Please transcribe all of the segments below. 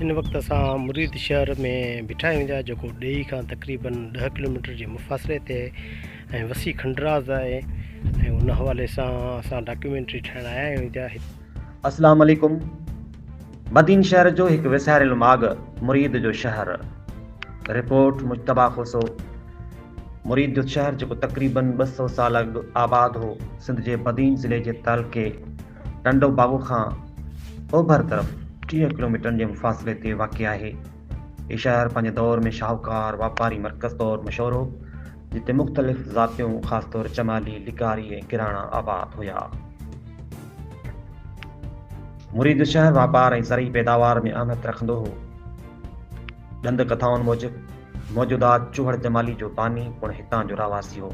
इन वक्त असां मुरीद शहर में बीठा आहियूं जो ॾेई खां तक़रीबन 10 किलोमीटर जे मुफ़ासिले ते ऐं वसी खंडराज़ आहे ऐं उन हवाले सां असां डॉक्यूमेंट्री ठाहिण आया आहियूं। अस्सलाम वालेकुम। मदीन शहर जो एक विसारियल माग मुरीद जो शहर। रिपोर्ट मुजतबा खोसो। मुरीद जो शहर जो तकरीबन 200 साल अॻु आबाद हो। सिंध जे मदीन ज़िले जे तहलके टंडो बाबू खां ओभर तरफ़ 30 किलोमीटर जे मुफ़ासिले ते वाक़िअ आहे। ये शहर पंहिंजे दौर में शाहूकार वापारी मरकज़ तौर मशहूर हो, जिते मुख़्तलिफ़ ज़ातियूं ख़ासि तौर चमाली, लिकारी ऐं किराणा आबाद हुआ। मुरीद शहर वापार ऐं ज़रई पैदावार में अहमियत रखंदो हो। ॾंद कथाउनि मूजिबि मौजूदा चूहड़ जमाली जो बानी पिणु हितां जो रवासी हो,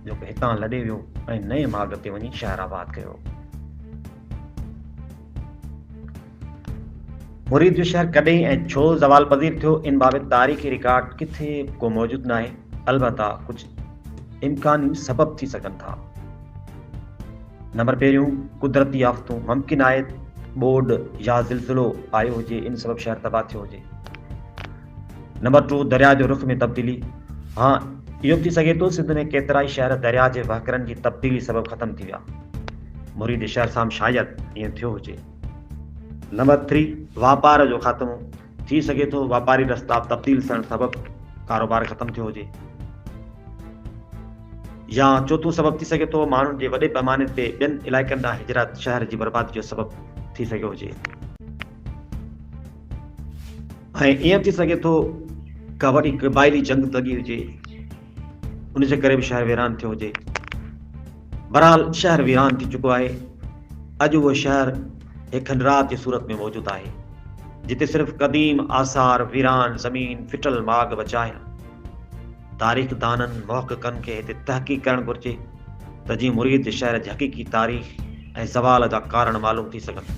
जेको हितां लॾे वियो ऐं नए माग ते वञी शहर आबाद कयो। मुरीद जो शहर कॾहिं ऐं छो ज़वाल पज़ीर थियो, इन बाबति तारीख़ी रिकॉर्ड किथे को मौजूद न आहे। अलबत्ता कुझु इम्कानी सबब थी सघनि था। नंबर पहिरियों, कुदरती आफ़तूं। मुमकिन आहे ॿोॾ या ज़िलज़िलो आयो हुजे, इन सबब शहर तबाह थियो हुजे। नंबर 2, दरिया जो रुख़ में तब्दीली। हाँ, इहो थी सघे थो सिंध में केतिरा ई शहर दरिया जे वहकरनि जी तब्दीली सबब ख़तम थी विया। मुरीद शहर सां शायदि ईअं थियो हुजे। नंबर 3, वापार जो ख़ात्मो। थी सघे थो वापारी रस्ता तब्दील थियण सबब कारोबार ख़तम थियो हुजे। या चौथों सबब थी सघे थो माण्हुनि जे वॾे पैमाने ते ॿियनि इलाइक़नि ॾांहुं हिजरत शहर जी बर्बादी जो सबब थी सघियो हुजे। ऐं ईअं थी सघे थो का वॾी क़बाइली जंग लॻी हुजे, उन जे करे बि शहर वीरान थियो हुजे। बहरहाल शहर वीरान थी चुको आहे। अॼु उहो शहर एक खंडरात जी सूरत में मौजूद आहे, जिते सिर्फ़ क़दीम आसार, वीरान ज़मीन, फिटल माग बचा आहिनि। तारीख़ दाननि मुहक़क़नि खे हिते तहक़ीक़ करणु घुरिजे त जीअं मुरीद जे शहर जी हक़ीक़ी तारीख़ ऐं ज़वाल जा कारण मालूम थी सघनि।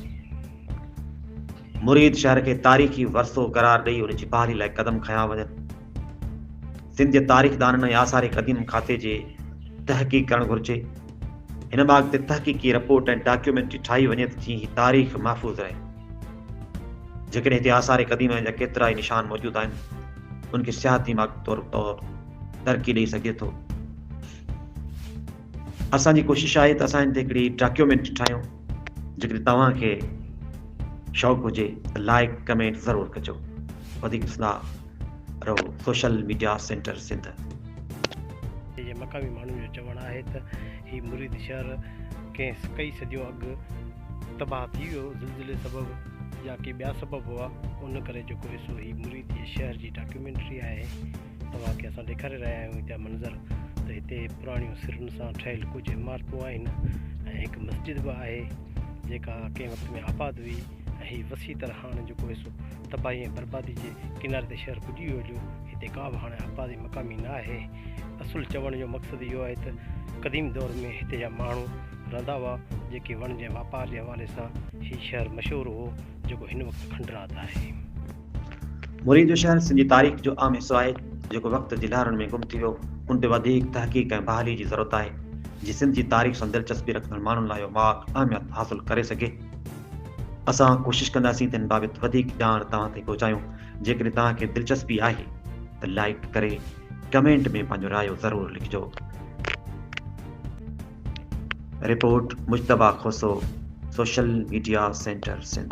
मुरीद शहर खे तारीख़ी वरसो करार ॾेई उन जी बहाली लाइ क़दम खयां वञनि। सिंध जे तारीख़ दाननि ऐं आसार क़दीम खाते जे तहक़ीक़ करणु घुरिजे। हिन बाग ते तहक़ीक़ी रिपोर्ट ऐं डॉक्यूमेंट्री ठाही वञे त जीअं ही तारीख़ महफ़ूज़ रहे। जेकॾहिं हिते आसार क़दीम जा केतिरा ई निशान मौजूद आहिनि, उनखे सियाहती माग तौर तरक़ी ॾेई सघे थो। असांजी कोशिशि आहे त असां हिते हिकिड़ी डॉक्यूमेंट्री ठाहियूं। जेकॾहिं तव्हांखे शौक़ु हुजे त लाइक कमेंट ज़रूरु कजो। वधीक सलाह रहो सोशल मीडिया सेंटर सिंध। मक़ामी माण्हुनि जो चवणु आहे त हीउ मुरीद शहर कंहिं कई सदियूं अॻु तबाह थी वियो, ज़िलज़िले सबबु या के ॿिया सबब हुआ। उन करे जेको ॾिसो हीउ मुरीद जे शहर जी डॉक्यूमेंट्री आहे। तव्हांखे असां ॾेखारे रहिया आहियूं हिते मंज़र त हिते पुराणियूं सिरुनि सां ठहियल कुझु इमारतूं आहिनि ऐं हिकु मस्जिद बि आहे जेका कंहिं वक़्त में आबाद हुई। ऐं हीउ वसी तरह हाणे जेको ॾिसो तबाही ऐं बर्बादी जे किनारे ते शहर पुॼी वियो। हिते का बि हाणे आबादी मक़ामी न आहे। असुलु चवण जो मक़सदु इहो आहे त क़दीम दौर में हिते जा माण्हू रहंदा हुआ, जेके वण जे वापार जे हवाले सां हीउ शहर मशहूरु हो, जेको हिन वक़्तु खंडरात आहे। मुरीद जो शहर सिंधी तारीख़ जो आम हिसो आहे, जेको वक़्त जी लहरुनि में गुम थी वियो। उन ते वधीक तहक़ीक़ ऐं बहाली जी ज़रूरत आहे, जीअं सिंध जी तारीख़ सां दिलचस्पी रखंदड़ माण्हुनि लाइ माग अहमियत हासिलु करे सघे। असां कोशिशि कंदासीं त हिन बाबति वधीक ॼाण तव्हां ताईं पहुचायूं। जेकॾहिं तव्हांखे दिलचस्पी आहे त लाइक करे कमेंट में पंहिंजो रायो ज़रूरु लिखिजो। Report Mujtaba Khoso, social media centre Sindh.